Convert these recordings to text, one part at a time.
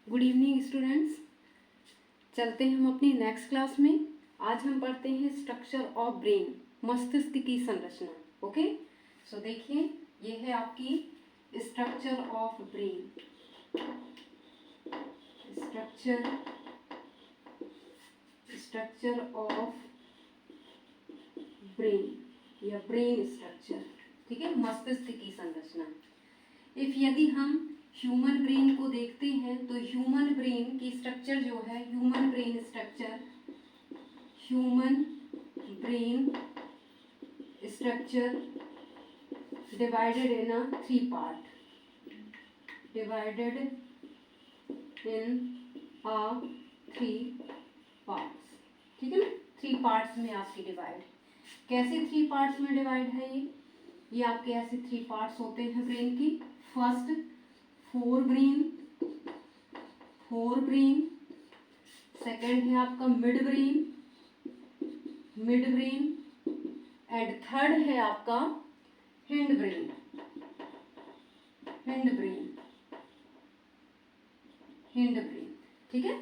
Good evening students. चलते हैं हम अपनी नेक्स्ट क्लास में। आज हम पढ़ते हैं स्ट्रक्चर ऑफ ब्रेन, मस्तिष्क की संरचना। ओके, सो देखिए ये है आपकी structure of brain. Structure of brain या ब्रेन स्ट्रक्चर, ठीक है, मस्तिष्क की संरचना। यदि हम ह्यूमन ब्रेन को देखते हैं तो ह्यूमन ब्रेन की स्ट्रक्चर जो है, human brain structure divided in a three part, ठीक है ना। थ्री पार्ट्स में आपकी डिवाइड, कैसे थ्री पार्ट्स में डिवाइड है ये आपके ऐसे थ्री पार्ट्स होते हैं ब्रेन की। फर्स्ट फोर ब्रेन, सेकंड है आपका मिड ब्रेन एंड थर्ड है आपका हिंड ब्रेन। ठीक है।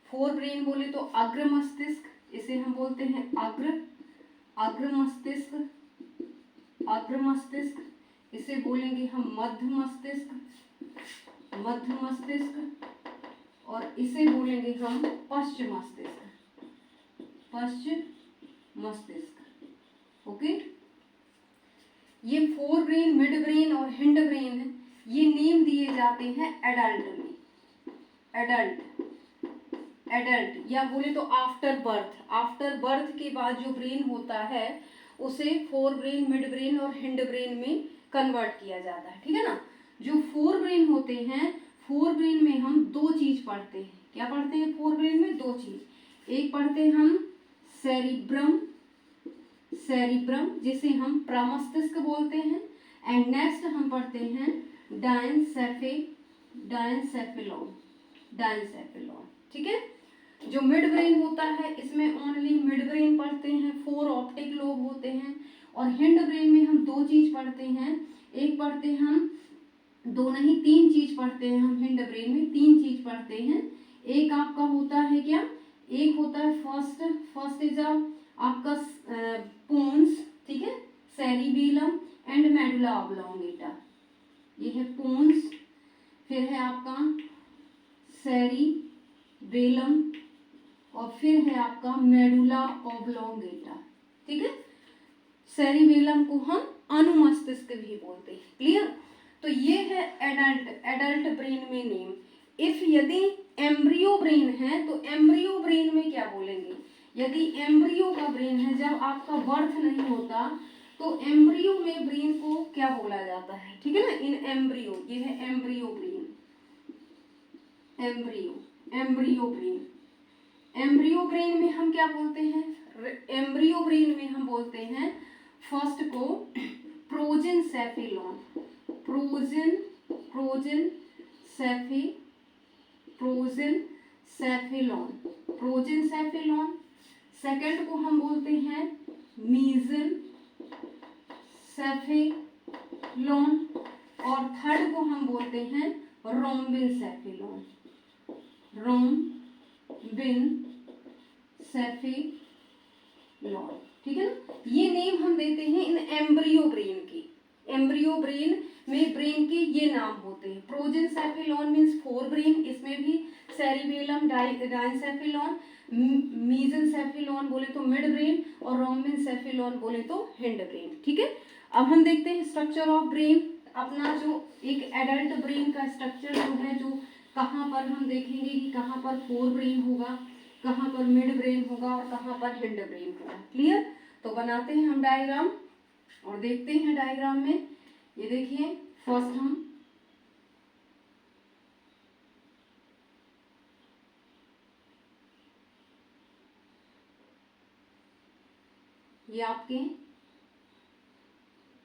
फोर ब्रेन बोले तो अग्र मस्तिष्क, इसे हम बोलते हैं अग्र मस्तिष्क, इसे बोलेंगे हम मध्य मस्तिष्क, और इसे बोलेंगे हम पश्च मस्तिष्क। ओके, ये फोर ब्रेन, मिड ब्रेन और हिंड ब्रेन है, ये नेम दिए जाते हैं एडल्ट में। एडल्ट या बोले तो आफ्टर बर्थ के बाद जो ब्रेन होता है उसे फोर ब्रेन, मिड ब्रेन और हिंड ब्रेन में कन्वर्ट किया जाता है, ठीक है ना। जो फोर ब्रेन होते हैं, फोर ब्रेन में हम दो चीज पढ़ते हैं। क्या पढ़ते हैं फोर ब्रेन में? दो चीज। एक पढ़ते हैं हम सेरिब्रम जिसे हम प्रमस्तिष्क बोलते हैं, एंड नेक्स्ट हम पढ़ते हैं डायनसेफेलॉन। ठीक है। जो मिड ब्रेन होता है इसमें ओनली मिड ब्रेन पढ़ते हैं, फोर ऑप्टिक लोब होते हैं, और हिंड ब्रेन में हम दो चीज पढ़ते हैं। एक पढ़ते हैं हम, दो नहीं तीन चीज पढ़ते हैं हम हिंड ब्रेन में, तीन चीज पढ़ते हैं। एक आपका होता है क्या, एक होता है फर्स्ट इज आपका पोन्स, ठीक है, सेरिबेलम एंड मेडुला ऑब्लोंगेटा, ये है पोन्स। फिर है आपका सेरिबेलम और फिर है आपका मेडुला ऑब्लोंगेटा, ठीक है। सेरिबेलम को हम अनुमस्तिष्क भी बोलते हैं। क्लियर? तो ये है एडल्ट ब्रेन में नेम। यदि एम्ब्रियो ब्रेन है तो एम्ब्रियो ब्रेन में क्या बोलेंगे? यदि एम्ब्रियो का ब्रेन है, जब आपका बर्थ नहीं होता तो एम्ब्रियो में ब्रेन को क्या बोला जाता है, ठीक है ना, इन एम्ब्रियो, ये है एम्ब्रियो ब्रेन। एम्ब्रियो ब्रेन में हम क्या बोलते हैं? एम्ब्रियो ब्रेन में हम बोलते हैं फर्स्ट को प्रोजेनसेफेलॉन, सेकंड को हम बोलते हैं मीजनसेफेलॉन, और थर्ड को हम बोलते हैं रोम्बिनसेफेलॉन, ठीक है ना। ये नेम हम देते हैं इन एम्ब्रियो ब्रेन की। एम्ब्रियो ब्रेन में ब्रेन के ये नाम होते हैं। प्रोजेनसेफेलॉन मींस फोर ब्रेन, इसमें भी सेरिबेलम, डायनसेफेलॉन, मीजनसेफेलॉन बोले तो मिड ब्रेन, और रोम्बिनसेफेलॉन बोले तो हिंड ब्रेन, ठीक है। अब हम देखते हैं स्ट्रक्चर ऑफ ब्रेन। अपना जो एक एडल्ट ब्रेन का स्ट्रक्चर जो है, जो कहाँ पर हम देखेंगे कि कहाँ पर फोर ब्रेन होगा, कहाँ पर मिड ब्रेन होगा और कहाँ पर हिंड ब्रेन होगा। क्लियर? तो बनाते हैं हम डायग्राम और देखते हैं डायग्राम में। ये देखिए, फर्स्ट हम ये आपके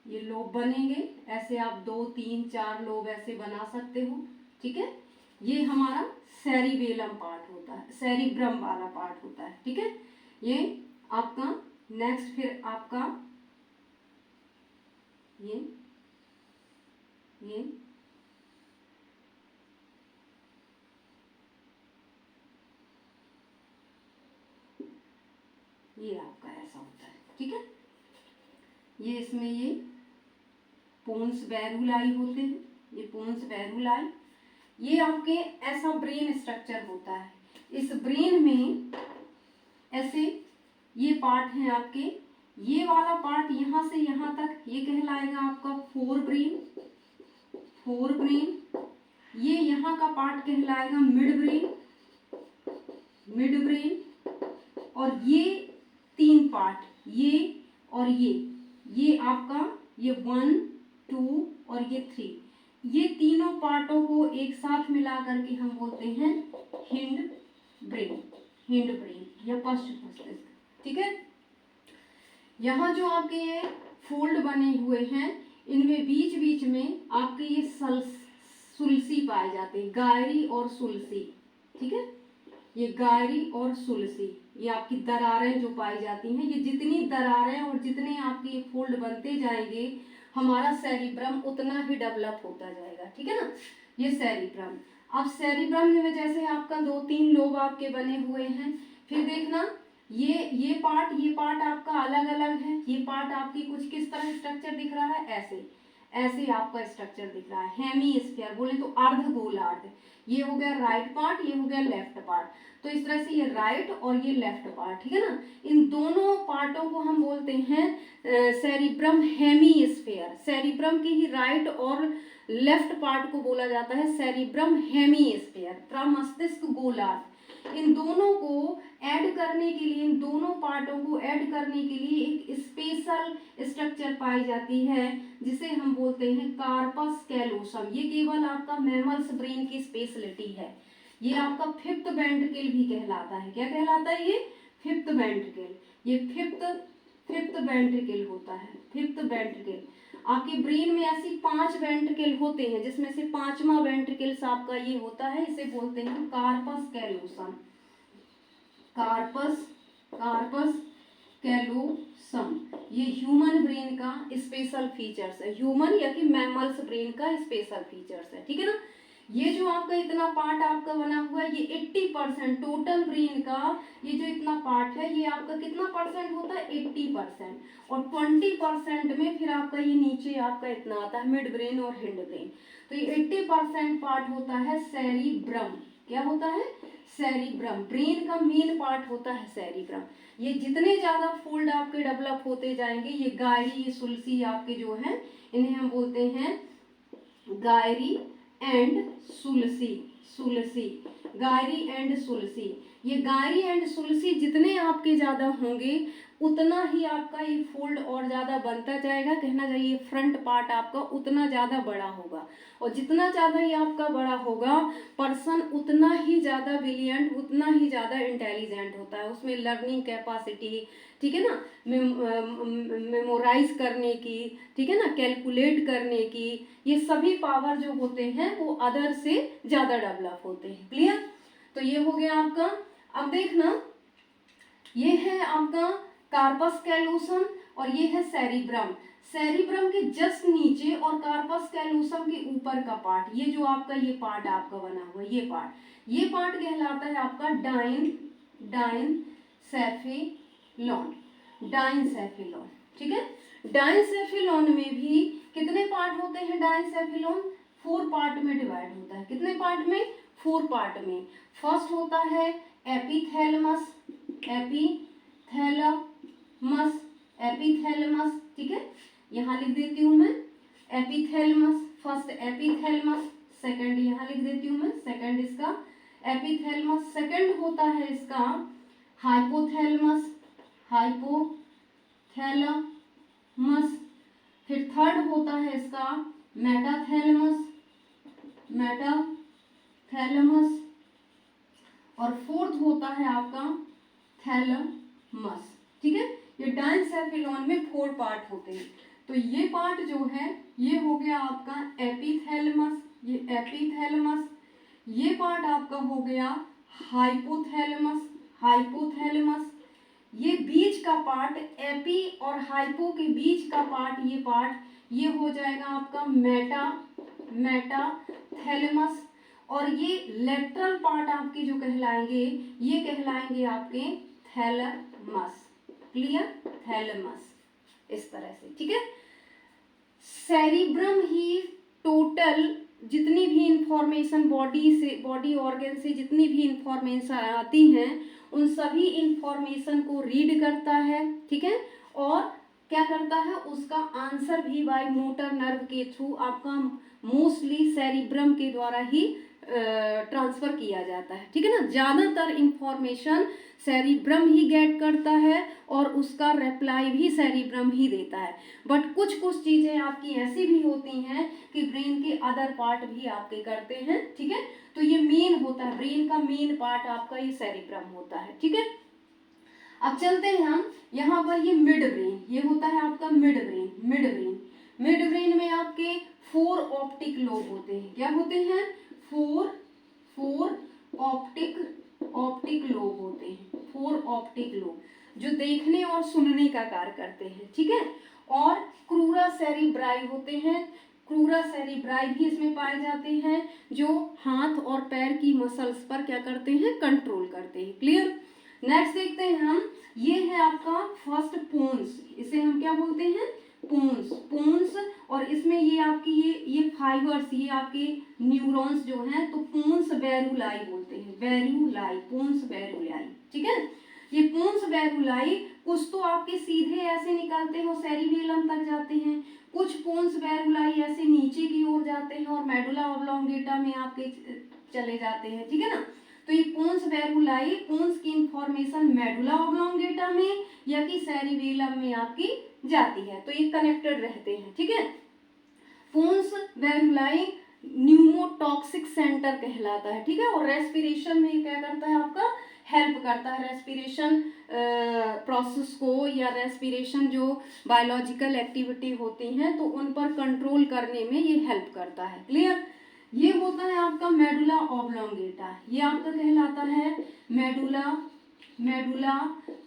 ये लोब बनेंगे, ऐसे आप 2 3 4 लोब ऐसे बना सकते हो, ठीक है। ये हमारा सेरिबेलम पार्ट होता है, सेरिब्रम वाला पार्ट होता है, ठीक है। ये आपका नेक्स्ट, फिर आपका ये ये आपका ऐसा होता है, ठीक है। ये इसमें ये पोन्स वैरुलाई होते हैं, ये पोन्स वैरुलाई, ये आपके ऐसा ब्रेन स्ट्रक्चर होता है। इस ब्रेन में ऐसे ये पार्ट हैं आपके, ये वाला पार्ट यहाँ से यहाँ तक ये कहलाएगा आपका फोर ब्रेन, फोर ब्रेन। ये यहाँ का पार्ट कहलाएगा मिड ब्रेन, मिड ब्रेन। और ये तीन पार्ट, ये और ये आपका ये 1 2 और ये 3, ये तीनों पार्टों को एक साथ मिला करके हम बोलते हैं हिंड ब्रेन, हिंड ब्रेन या पश्च मस्तिष्क, ठीक है। यहाँ जो आपके ये फोल्ड बने हुए हैं, इनमें बीच बीच में आपके ये सुलसी पाए जाते हैं, गायरी और सुलसी, ठीक है। ये गायरी और सुलसी, ये आपकी दरारें जो पाई जाती हैं। ये जितनी दरारें और जितने आपके ये फोल्ड बनते जाएंगे, हमारा सेरिब्रम उतना ही डेवलप होता जाएगा, ठीक है ना। ये सेरिब्रम, अब सेरिब्रम में जैसे आपका 2-3 लोब आपके बने हुए हैं, फिर देखना ये पार्ट आपका अलग अलग है। ये पार्ट आपकी कुछ किस तरह स्ट्रक्चर दिख रहा है, ऐसे ऐसे आपका स्ट्रक्चर दिख रहा है, हेमीस्फीयर बोले तो अर्ध गोलार्ध। ये हो गया राइट पार्ट, ये हो गया लेफ्ट पार्ट। तो इस तरह से ये राइट और ये लेफ्ट पार्ट, ठीक है ना। इन दोनों पार्टों को हम बोलते हैं सेरिब्रम हेमीस्फीयर। सेरिब्रम की ही राइट और लेफ्ट पार्ट को बोला जाता है सेरिब्रम हेमीस्फीयर, प्रमस्तिष्क गोलार्ध। इन दोनों को ऐड करने के लिए, इन दोनों पार्टों को ऐड करने के लिए एक स्पेशल स्ट्रक्चर पाई जाती है जिसे हम बोलते हैं कार्पस कैलोसम। ये केवल आपका मैमल्स ब्रेन की स्पेशलिटी है। ये आपका फिफ्थ वेंट्रिकल भी कहलाता है। क्या कहलाता है ये? Fifth ventricle. ये फिफ्थ वेंट्रिकल होता है, फिफ्थ वेंट्रिकल। आपके ब्रेन में ऐसी 5 वेंट्रिकल होते हैं, जिसमें से 5वां वेंट्रिकल्स आपका ये होता है, इसे बोलते हैं कार्पस कैलोसम। कार्पस कैलोसम ये ह्यूमन ब्रेन का स्पेशल फीचर्स है, ह्यूमन या कि मैमल्स ब्रेन का स्पेशल फीचर्स है, ठीक है ना। ये जो आपका इतना पार्ट आपका बना हुआ है, ये 80% टोटल ब्रेन का ये जो इतना पार्ट है, ये आपका कितना परसेंट होता है? 80%। और 20% में फिर आपका ये नीचे आपका इतना आता है, मिड ब्रेन और हिंड ब्रेन। तो ये 80% पार्ट होता है सेरिब्रम। क्या होता है? सेरिब्रम। ब्रेन का मेन पार्ट होता है सेरिब्रम। ये जितने ज्यादा फोल्ड आपके डेवलप होते जाएंगे, ये गायरी, ये सुलसी आपके जो हैं, इन्हें हम बोलते हैं गायरी एंड सुलसी, गायरी एंड सुलसी। ये गायरी एंड सुलसी जितने आपके ज्यादा होंगे, उतना ही आपका ये फोल्ड और ज्यादा बनता जाएगा। कहना चाहिए फ्रंट पार्ट आपका उतना ज्यादा बड़ा होगा, और जितना ज्यादा ये आपका बड़ा होगा, पर्सन उतना ही ज्यादा ब्रिलियंट, उतना ही ज्यादा इंटेलिजेंट होता है। उसमें लर्निंग कैपेसिटी, ठीक है ना, मेमोराइज करने की, ठीक है ना, कैलकुलेट करने की, ये सभी पावर जो होते हैं वो अदर से ज्यादा डेवलप होते हैं। क्लियर? तो ये हो गया आपका। अब देखना, ये है आपका कार्पस कैलोसम और ये है सेरिब्रम। सेरिब्रम के जस्ट नीचे और कार्पस कैलोसम के ऊपर का पार्ट, ये जो आपका ये पार्ट आपका बना हुआ है, ये पार्ट कहलाता है आपका डाइनसेफेलॉन, ठीक है। डाइनसेफेलॉन में भी कितने पार्ट होते हैं? डाइनसेफेलॉन 4 पार्ट में डिवाइड होता है। कितने पार्ट में? 4 पार्ट में। फर्स्ट होता है एपिथैलेमस, एपिथैलेमस, ठीक है, यहाँ लिख देती हूँ मैं एपिथैलेमस, फर्स्ट एपिथैलेमस, सेकंड यहाँ लिख देती हूँ मैं, सेकंड इसका एपिथैलेमस। सेकंड होता है इसका हाइपोथैलेमस, फिर थर्ड होता है इसका मेटाथैलेमस, और फोर्थ होता है आपका थैलेमस, ठीक है। ये डाइनसेफेलॉन में 4 पार्ट होते हैं। तो ये पार्ट जो है, ये हो गया आपका एपिथैलेमस, ये एपिथैलेमस। ये पार्ट आपका हो गया हाइपोथैलेमस। ये बीच का पार्ट, एपी और हाइपो के बीच का पार्ट, ये हो जाएगा आपका मेटाथैलेमस। और ये लेटरल पार्ट आपके जो कहलाएंगे, ये कहलाएंगे आपके थैलेमस, क्लियर, थैलेमस, इस तरह से, ठीक है। सेरिब्रम ही टोटल जितनी भी इंफॉर्मेशन बॉडी ऑर्गन से जितनी भी इंफॉर्मेशन आती हैं उन सभी इंफॉर्मेशन को रीड करता है, ठीक है, और क्या करता है, उसका आंसर भी बाय मोटर नर्व के थ्रू आपका मोस्टली सेरिब्रम के द्वारा ही ट्रांसफर किया जाता है, ठीक है ना। ज्यादातर इंफॉर्मेशन सेरिब्रम ही गेट करता है और उसका रिप्लाई भी सेरिब्रम ही देता है। बट कुछ कुछ चीजें आपकी ऐसी भी होती हैं कि ब्रेन के अदर पार्ट भी आपके करते हैं, ठीक है। तो ये मेन होता है, ब्रेन का मेन पार्ट आपका ये सेरिब्रम होता है, ठीक है। अब चलते हैं हम यहाँ पर, ये मिड ब्रेन, ये होता है आपका मिड ब्रेन। मिड ब्रेन में आपके 4 ऑप्टिक लोब होते हैं। क्या होते हैं? 4 ऑप्टिक लोब होते हैं। 4 ऑप्टिक लोब जो देखने और सुनने का कार्य करते हैं, ठीक है। और क्रूरा सेरिब्राई होते हैं। क्रूरा सेरिब्राई भी इसमें पाए जाते हैं जो हाथ और पैर की मसल्स पर क्या करते हैं, कंट्रोल करते हैं। क्लियर। नेक्स्ट देखते हैं हम, ये है आपका फर्स्ट पोन्स, इसे हम क्या बोलते हैं, पोन्स। और इसमें ये आपकी ये फाइबर्स, ये आपके न्यूरॉन्स जो हैं, तो पोन्स बेरुलाई बोलते हैं, बेरुलाई, पोन्स बेरुलाई, ठीक है। ये पोन्स बेरुलाई कुछ तो आपके सीधे ऐसे निकलते हैं और सेरिबेलम तक जाते हैं, कुछ पोन्स बेरुलाई ऐसे नीचे की ओर जाते हैं और मेडुला ऑब्लोंगेटा में आपके चले जाते हैं, ठीक है ना। तो ये पोन्स बेरुलाई, पोन्स की इंफॉर्मेशन मेडुला ऑब्लोंगेटा में या कि सेरिबेलम में आपकी जाती है, तो ये कनेक्टेड रहते हैं, ठीक है। पोन्स बेरुलाई न्यूमोटॉक्सिक सेंटर कहलाता है, ठीक है। और रेस्पिरेशन में क्या करता है, आपका हेल्प करता है, रेस्पिरेशन प्रोसेस को या रेस्पिरेशन जो बायोलॉजिकल एक्टिविटी होती हैं तो उन पर कंट्रोल करने में ये हेल्प करता है। क्लियर। ये होता है आपका मेडुला ऑब्लोंगेटा, ये आपका कहलाता है मेडुला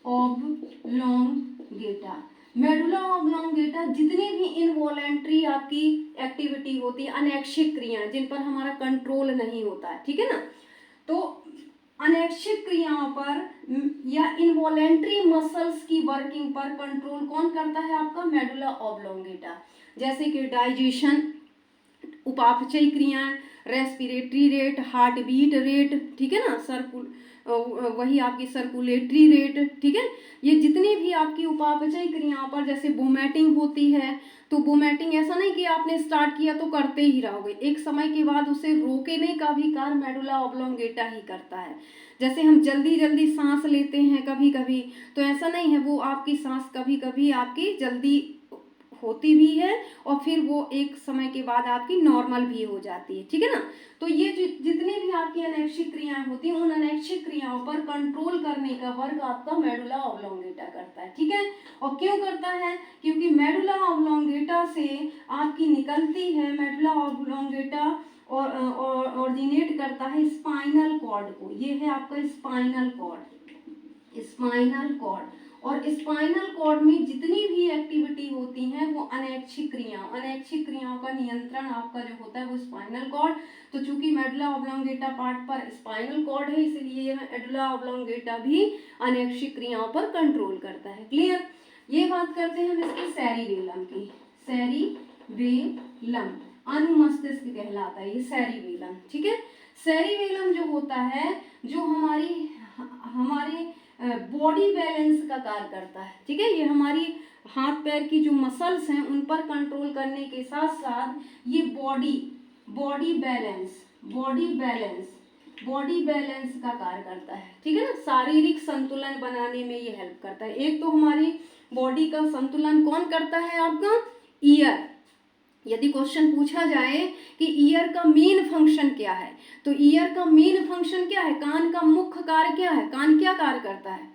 ऑब्लोंगेटा। मेडुला ऑब्लोंगेटा जितनी भी इनवॉलेंट्री आपकी एक्टिविटी होती है, अनैच्छिक क्रियाएं जिन पर हमारा कंट्रोल नहीं होता है, ठीक है ना, तो अनैच्छिक क्रियाओं पर या इनवॉलेंट्री मसल्स की वर्किंग पर कंट्रोल कौन करता है, आपका मेडुला ऑब्लोंगेटा। जैसे कि डाइजेशन, उपापचयी क्रियाएं, respiratory rate, heart beat rate, ठीक है ना, वही आपकी सर्कुलेटरी रेट, ठीक है। ये जितनी भी आपकी उपापचयी क्रियाओं पर, जैसे वोमिटिंग होती है, तो वोमिटिंग ऐसा नहीं कि आपने स्टार्ट किया तो करते ही रहोगे, एक समय के बाद उसे रोकने का भी कार्य मेडुला ऑब्लोंगेटा ही करता है। जैसे हम जल्दी जल्दी सांस लेते हैं कभी कभी, तो ऐसा नहीं है, वो आपकी सांस कभी कभी आपकी जल्दी होती भी है और फिर वो एक समय के बाद आपकी नॉर्मल भी हो जाती है, ठीक है ना। तो ये जितनी भी आपकी अनैच्छिक क्रियाएं होती हैं, उन अनैच्छिक क्रियाओं पर कंट्रोल करने का वर्क आपका मेडुला ऑब्लोंगेटा करता है, ठीक है। और क्यों करता है, क्योंकि मेडुला ऑब्लोंगेटा से आपकी निकलती है, मेडुला ऑब्लोंगेटा और ऑरिजिनेट करता है स्पाइनल कॉर्ड को। ये है आपका स्पाइनल कॉर्ड। और स्पाइनल कॉर्ड में जितनी भी एक्टिविटी होती हैं वो अनैच्छिक क्रियाओं का नियंत्रण आपका जो होता है वो स्पाइनल कॉर्ड। तो चूंकि मेडुला ऑब्लोंगेटा पार्ट पर स्पाइनल कॉर्ड है, इसलिए मेडुला ऑब्लोंगेटा भी अनैच्छिक क्रियाओं पर कंट्रोल करता है। क्लियर। ये बात करते हैं हम इसकी सेरिबेलम की। सेरिबेलम अनुमस्तिष्क कहलाता है ये सेरिबेलम, ठीक है। सेरिबेलम जो होता है, जो हमारी बॉडी बैलेंस का कार्य करता है, ठीक है। ये हमारी हाथ पैर की जो मसल्स हैं उन पर कंट्रोल करने के साथ साथ ये बॉडी बैलेंस का कार्य करता है, ठीक है ना। शारीरिक संतुलन बनाने में ये हेल्प करता है। एक तो हमारी बॉडी का संतुलन कौन करता है, आपका ईयर। यदि क्वेश्चन पूछा जाए कि ईयर का मेन फंक्शन क्या है, तो ईयर का मेन फंक्शन क्या है, कान का मुख्य कार्य क्या है, कान क्या कार्य करता है।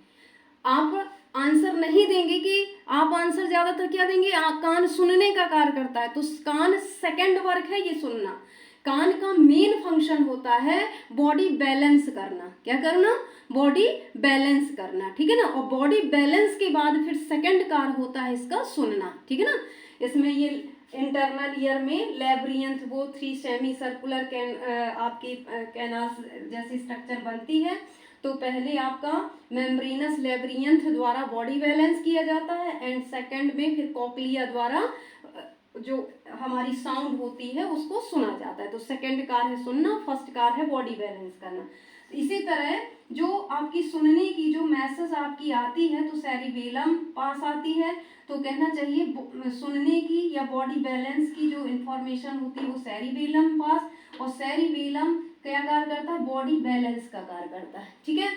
आप आंसर नहीं देंगे कि आप आंसर ज्यादातर क्या देंगे, कान सुनने का कार्य करता है, तो कान सेकंड वर्क है ये सुनना। कान का मेन फंक्शन होता है बॉडी बैलेंस करना। क्या करना, बॉडी बैलेंस करना, ठीक है ना। और बॉडी बैलेंस के बाद फिर सेकंड कार्य होता है इसका सुनना, ठीक है ना। इसमें ये इंटरनल ईयर में लेब्रियंथ वो 3 सेमी सर्कुलर आपकी कैनास जैसी स्ट्रक्चर बनती है। तो पहले आपका मेम्ब्रेनस लेब्रियंथ द्वारा बॉडी बैलेंस किया जाता है एंड सेकंड में फिर कॉक्लिया द्वारा जो हमारी साउंड होती है उसको सुना जाता है। तो सेकंड कार्य है सुनना, फर्स्ट कार्य है बॉडी बैलेंस करना। इसी तरह जो आपकी सुनने की जो मैसेज आपकी आती है तो सेरिबेलम पास आती है। तो कहना चाहिए सुनने की या बॉडी बैलेंस की जो इंफॉर्मेशन होती है वो सेरिबेलम पास, और सेरिबेलम क्या कार्य करता है, बॉडी बैलेंस का कार्य करता है। ठीक है,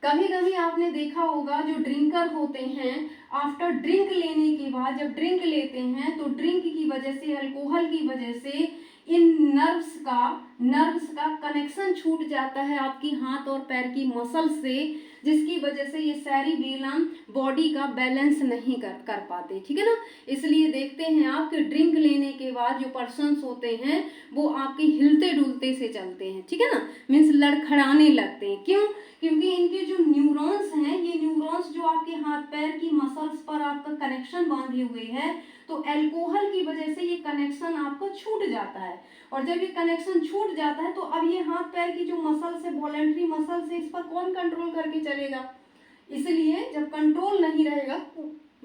कभी कभी आपने देखा होगा जो ड्रिंकर होते हैं आफ्टर ड्रिंक लेने के बाद जब ड्रिंक लेते हैं तो ड्रिंक की वजह से, अल्कोहल की वजह से इन नर्व्स का कनेक्शन छूट जाता है आपकी हाथ और पैर की मसल से, जिसकी वजह से ये सेरिबेलम बॉडी का बैलेंस नहीं कर पाते। ठीक है ना, इसलिए देखते हैं आप कि ड्रिंक लेने के बाद जो पर्सन्स होते हैं वो आपके हिलते डुलते से चलते हैं। ठीक है ना, मीन्स लड़खड़ाने लगते हैं। क्यों? क्योंकि इनके जो न्यूरॉन्स हैं, ये न्यूरॉन्स जो आपके हाथ पैर की मसल्स पर आपका कनेक्शन बांधे हुए है, तो अल्कोहल की वजह से ये कनेक्शन आपका छूट जाता है। और जब ये कनेक्शन छूट जाता है तो अब ये हाथ पैर की जो मसल्स है, वॉलंटरी मसल्स है, इस पर कौन कंट्रोल करके चलेगा? इसलिए जब कंट्रोल नहीं रहेगा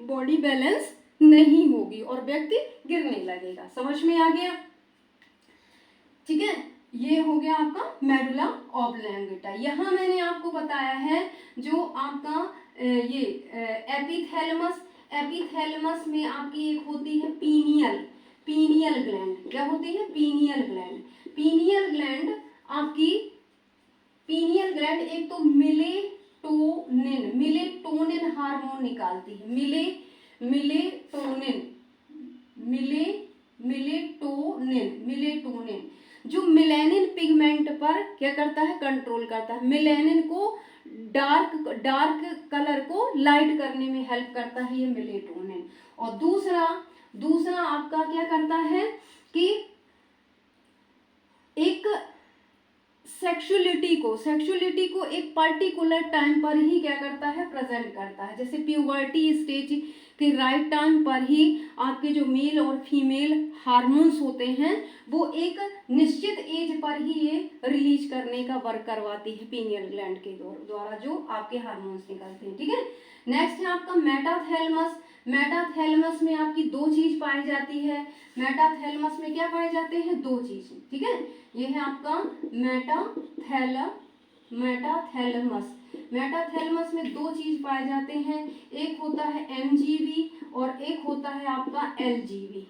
बॉडी बैलेंस नहीं होगी और व्यक्ति गिरने लगेगा। समझ में आ गया? ठीक है, ये हो गया आपका मेडुला ऑब्लॉन्गेटा। यहाँ मैंने आपको बताया है जो आपका ये एपिथैलेमस में आपकी एक होती है पीनियल ग्लैंड। क्या होती है? पीनियल ग्लैंड आपकी पीनियल ग्लैंड एक तो मिलेटोनिन हार्मोन निकालती है। मिलेटोनिन जो मेलानिन पिगमेंट पर क्या करता है? कंट्रोल करता है। मेलानिन को डार्क कलर को लाइट करने में हेल्प करता है ये मेलेटोनिन। और दूसरा आपका क्या करता है कि एक सेक्सुअलिटी को एक पर्टिकुलर टाइम पर ही क्या करता है? प्रेजेंट करता है। जैसे प्यूबर्टी स्टेज के राइट टाइम पर ही आपके जो मेल और फीमेल हार्मोन्स होते हैं वो एक निश्चित एज पर ही ये रिलीज करने का वर्क करवाती है पीनियल ग्लैंड के द्वारा जो आपके हार्मोन्स निकलते हैं। ठीक है, नेक्स्ट है आपका मेटाथैलेमस में आपकी 2 चीज पाई जाती है। मेटाथैलेमस में क्या पाए जाते हैं? 2 चीज। ठीक है, ये है आपका मेटाथैलेमस में 2 चीज पाए जाते हैं। एक होता है MGB और एक होता है आपका LGB।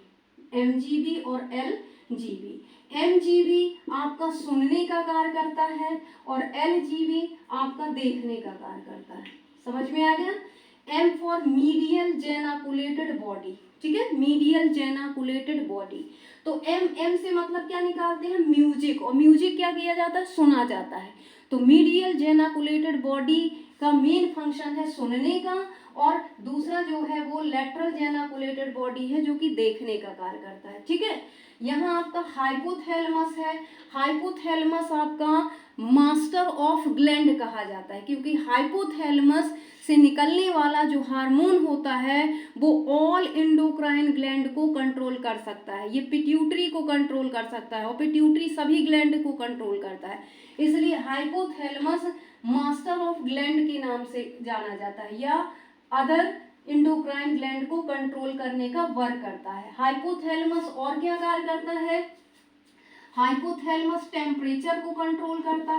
MGB आपका सुनने का कार्य करता है और LGB आपका देखने का कार्य करता है। समझ में आ गया? M for medial geniculate body. ठीक है, मीडियल जेनाकुलेटेड बॉडी। तो M से मतलब क्या निकालते हैं? म्यूजिक। और म्यूजिक क्या किया जाता है? सुना जाता है। तो मीडियल जेनाकुलेटेड बॉडी का मेन फंक्शन है सुनने का, और दूसरा जो है वो लेटरल जेनाकुलेटेड बॉडी है जो कि देखने का कार्य करता है। ठीक है, यहाँ आपका हाइपोथैलेमस है। हाइपोथैलेमस आपका मास्टर ऑफ ग्लैंड कहा जाता है, क्योंकि हाइपोथैलेमस से निकलने वाला जो हार्मोन होता है वो ऑल एंडोक्राइन ग्लैंड को कंट्रोल कर सकता है। ये पिट्यूटरी को कंट्रोल कर सकता है और पिट्यूटरी सभी ग्लैंड को कंट्रोल करता है। इसलिए हाइपोथैलेमस मास्टर ऑफ ग्लैंड के नाम से जाना जाता है, या अदर एंडोक्राइन ग्लैंड को कंट्रोल करने का वर्क करता है। हाइपोथैलेमस और क्या कार्य करता है? हाइपोथैलेमस टेम्परेचर को कंट्रोल करता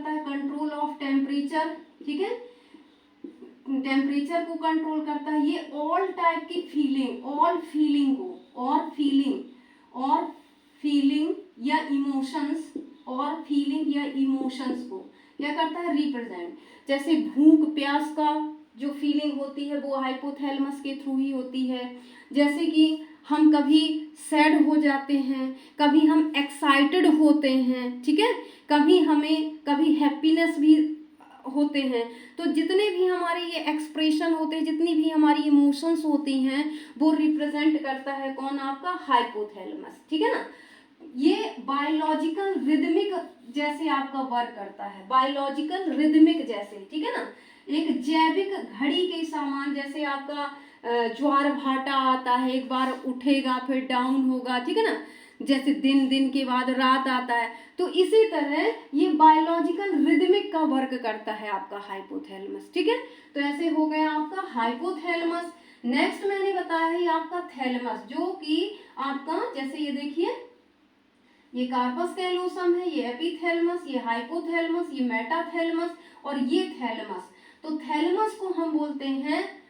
है, कंट्रोल ऑफ टेम्परेचर। ठीक है, टेम्परेचर को कंट्रोल करता है। ये ऑल टाइप की फीलिंग या इमोशंस को क्या करता है? रिप्रेजेंट। जैसे भूख प्यास का जो फीलिंग होती है वो हाइपोथैलेमस के थ्रू ही होती है। जैसे कि हम कभी सैड हो जाते हैं, कभी हम एक्साइटेड होते हैं। ठीक है, कभी हैप्पीनेस भी होते हैं। तो जितने भी हमारे ये एक्सप्रेशन होते हैं, जितनी भी हमारी इमोशंस होती हैं वो रिप्रेजेंट करता है कौन? आपका हाइपोथैलेमस। ठीक है ना, ये बायोलॉजिकल रिदमिक जैसे आपका वर्क करता है, बायोलॉजिकल रिदमिक जैसे। ठीक है ना, एक जैविक घड़ी के समान, जैसे आपका ज्वार भाटा आता है, एक बार उठेगा फिर डाउन होगा, ठीक है ना, जैसे दिन दिन के बाद रात आता है। तो इसी तरह ये बायोलॉजिकल रिदमिक का वर्क करता है आपका हाइपोथैलेमस, ठीक है। तो ऐसे हो गया आपका हाइपोथैलेमस। नेक्स्ट मैंने बताया है आपका थैलेमस, जो कि आपका जैसे ये देखिए, ये कार्पस कैलोसम है, ये एपिथैलेमस, ये हाइपोथैलेमस, ये मेटाथैलेमस और ये थैलेमस। तो थैलेमस को हम बोलते हैं,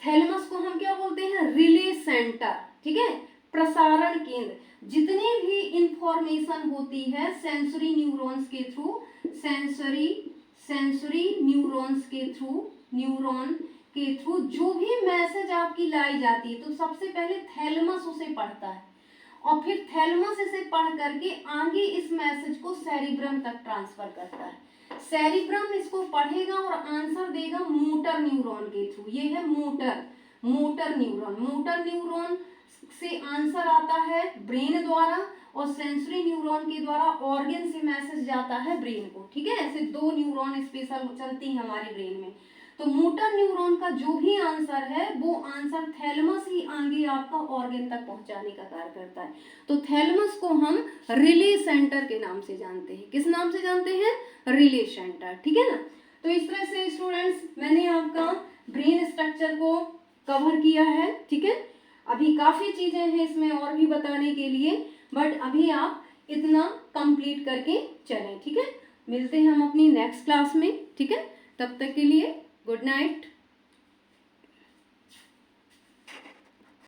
थैलेमस को हम क्या बोलते हैं, रिले सेंटर, ठीक है, प्रसारण केंद्र। जितनी भी इंफॉर्मेशन होती है सेंसरी न्यूरॉन्स के थ्रू, सेंसरी न्यूरॉन्स के थ्रू, न्यूरॉन के थ्रू जो भी मैसेज आपकी लाई जाती है, तो सबसे पहले थैलेमस उसे पढ़ता है और फिर थैलेमस इसे पढ़ करके आगे इस मैसेज को सेरिब्रम तक ट्रांसफर करता है। सेरिब्रम इसको पढ़ेगा और आंसर देगा मोटर न्यूरॉन के थ्रू। ये है मोटर न्यूरॉन। मोटर न्यूरॉन से आंसर आता है ब्रेन द्वारा और सेंसरी न्यूरॉन के द्वारा ऑर्गन से मैसेज जाता है ब्रेन को, ठीक है। ऐसे दो न्यूरॉन स्पेशल चलती है हमारे ब्रेन में। तो मोटर न्यूरॉन का जो भी आंसर है वो आंसर थैलेमस ही आगे आपका ऑर्गन तक पहुंचाने का कार्य करता है। तो थैलेमस को हम रिले सेंटर के नाम से जानते हैं। किस नाम से जानते हैं, रिले सेंटर, ठीक है ना। तो इस तरह से स्टूडेंट्स मैंने आपका ब्रेन स्ट्रक्चर को कवर किया है, ठीक है। अभी काफी चीजें हैं इसमें और भी बताने के लिए, बट अभी आप इतना कंप्लीट करके चलें, ठीक है। मिलते हैं हम अपनी नेक्स्ट क्लास में, ठीक है। तब तक के लिए गुड नाइट।